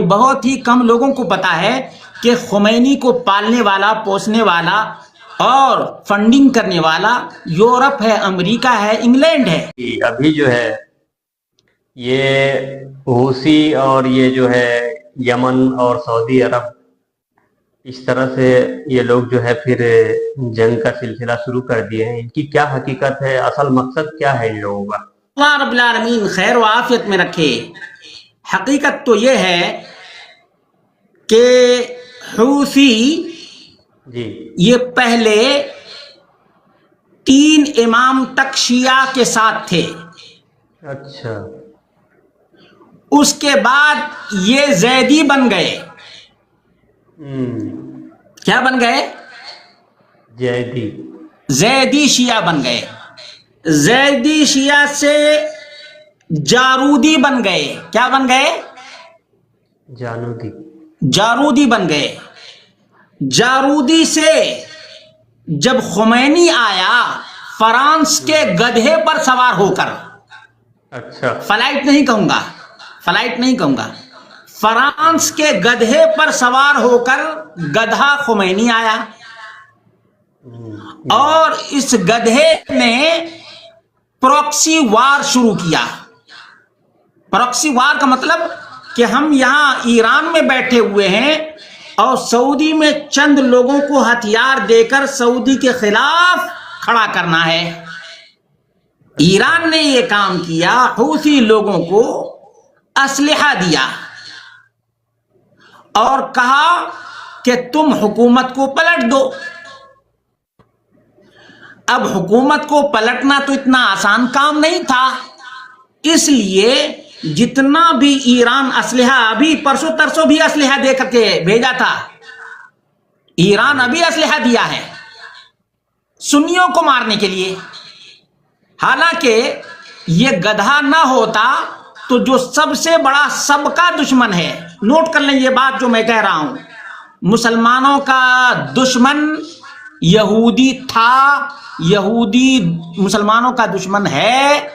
بہت ہی کم لوگوں کو پتا ہے کہ خمینی کو پالنے والا، پوسنے والا اور فنڈنگ کرنے والا یورپ ہے، امریکہ ہے، انگلینڈ ہے۔ ابھی جو ہے یہ حوثی اور یہ جو ہے یمن اور سعودی عرب، اس طرح سے یہ لوگ جو ہے پھر جنگ کا سلسلہ شروع کر دیے ہیں۔ ان کی کیا حقیقت ہے، اصل مقصد کیا ہے ان لوگوں کا؟ اللہ رب العالمین خیر و عافیت میں رکھے۔ حقیقت تو یہ ہے کہ حوثی جی یہ پہلے 3 امام تک شیعہ کے ساتھ تھے، اچھا، اس کے بعد یہ زیدی بن گئے۔ کیا بن گئے؟ زیدی شیعہ بن گئے۔ زیدی شیعہ سے جارودی بن گئے۔ کیا بن گئے؟ جارودی بن گئے۔ جارودی سے جب خمینی آیا فرانس کے گدھے پر سوار ہو کر، اچھا، فلائٹ نہیں کہوں گا، فرانس کے گدھے پر سوار ہو کر گدھا خمینی آیا، اور اس گدھے نے پروکسی وار شروع کیا۔ پروکسی وار کا مطلب کہ ہم یہاں ایران میں بیٹھے ہوئے ہیں اور سعودی میں چند لوگوں کو ہتھیار دے کر سعودی کے خلاف کھڑا کرنا ہے۔ ایران نے یہ کام کیا، حوثی لوگوں کو اسلحہ دیا اور کہا کہ تم حکومت کو پلٹ دو۔ اب حکومت کو پلٹنا تو اتنا آسان کام نہیں تھا، اس لیے جتنا بھی ایران اسلحہ، ابھی پرسوں ترسوں بھی اسلحہ دے کر کے بھیجا تھا، ایران ابھی اسلحہ دیا ہے سنیوں کو مارنے کے لیے۔ حالانکہ یہ گدھا نہ ہوتا تو جو سب سے بڑا سب کا دشمن ہے، نوٹ کر لیں یہ بات جو میں کہہ رہا ہوں، مسلمانوں کا دشمن یہودی تھا، یہودی مسلمانوں کا دشمن ہے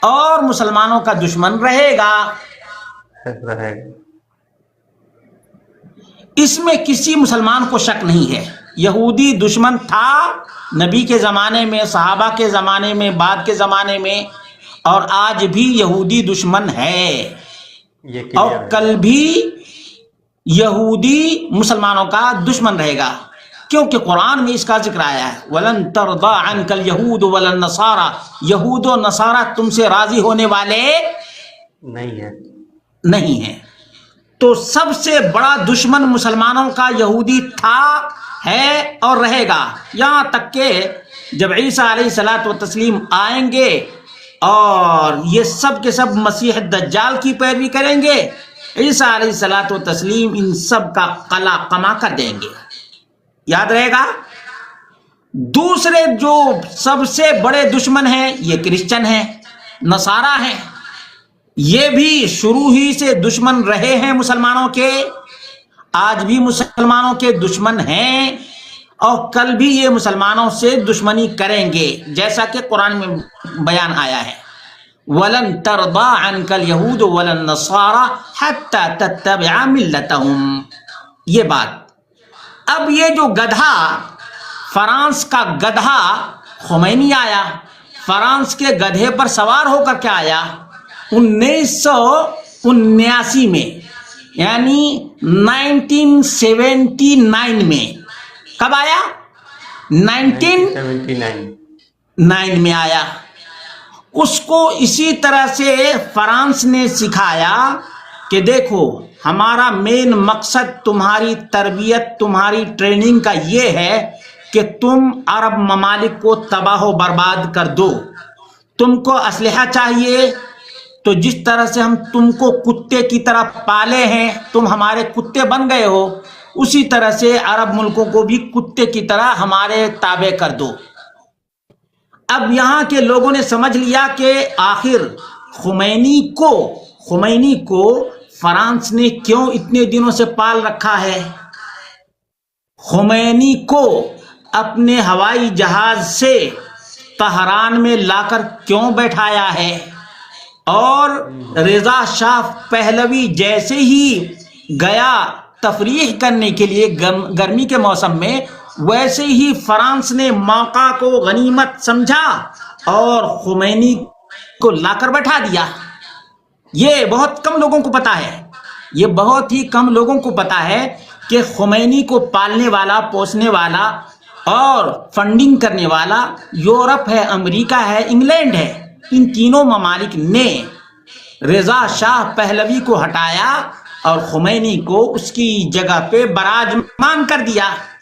اور مسلمانوں کا دشمن رہے گا۔ اس میں کسی مسلمان کو شک نہیں ہے، یہودی دشمن تھا نبی کے زمانے میں، صحابہ کے زمانے میں، بعد کے زمانے میں، اور آج بھی یہودی دشمن ہے، اور کل بھی یہودی مسلمانوں کا دشمن رہے گا، کیونکہ قرآن میں اس کا ذکر آیا ہے وَلَن تَرْضَىٰ عَنْكَ الْيَهُودُ وَلَا النَّصَارَىٰ، یہود و نصارہ تم سے راضی ہونے والے نہیں ہیں۔ تو سب سے بڑا دشمن مسلمانوں کا یہودی تھا، ہے اور رہے گا، یہاں تک کہ جب عیسیٰ علیہ الصلوۃ والتسلیم آئیں گے اور یہ سب کے سب مسیح دجال کی پیروی کریں گے، عیسیٰ علیہ الصلوۃ والتسلیم ان سب کا قلع قما کر دیں گے، یاد رہے گا۔ دوسرے جو سب سے بڑے دشمن ہیں یہ کرسچن ہیں، نصارہ ہیں، یہ بھی شروع ہی سے دشمن رہے ہیں مسلمانوں کے، آج بھی مسلمانوں کے دشمن ہیں اور کل بھی یہ مسلمانوں سے دشمنی کریں گے، جیسا کہ قرآن میں بیان آیا ہے وَلَن تَرْضَىٰ عَنْكَ الْيَهُودُ وَلَا النَّصَارَىٰ حَتَّىٰ تَتَّبِعَ مِلَّتَهُمْ۔ یہ بات، اب یہ جو گدھا، فرانس کا گدھا خمینی آیا، فرانس کے گدھے پر سوار ہو کر کے آیا 1979 میں، یعنی 1979 میں۔ کب آیا؟ 1979 میں آیا۔ اس کو اسی طرح سے فرانس نے سکھایا کہ دیکھو ہمارا مین مقصد تمہاری تربیت، تمہاری ٹریننگ کا یہ ہے کہ تم عرب ممالک کو تباہ و برباد کر دو، تم کو اسلحہ چاہیے تو جس طرح سے ہم تم کو کتے کی طرح پالے ہیں، تم ہمارے کتے بن گئے ہو، اسی طرح سے عرب ملکوں کو بھی کتے کی طرح ہمارے تابع کر دو۔ اب یہاں کے لوگوں نے سمجھ لیا کہ آخر خمینی کو فرانس نے کیوں اتنے دنوں سے پال رکھا ہے، خمینی کو اپنے ہوائی جہاز سے طہران میں لا کر کیوں بیٹھایا ہے، اور رضا شاہ پہلوی جیسے ہی گیا تفریح کرنے کے لیے گرمی کے موسم میں، ویسے ہی فرانس نے موقع کو غنیمت سمجھا اور خمینی کو لا کر بیٹھا دیا۔ یہ بہت کم لوگوں کو پتا ہے، یہ بہت ہی کم لوگوں کو پتا ہے کہ خمینی کو پالنے والا، پوسنے والا اور فنڈنگ کرنے والا یورپ ہے، امریکہ ہے، انگلینڈ ہے۔ ان تینوں ممالک نے رضا شاہ پہلوی کو ہٹایا اور خمینی کو اس کی جگہ پہ براجمان کر دیا۔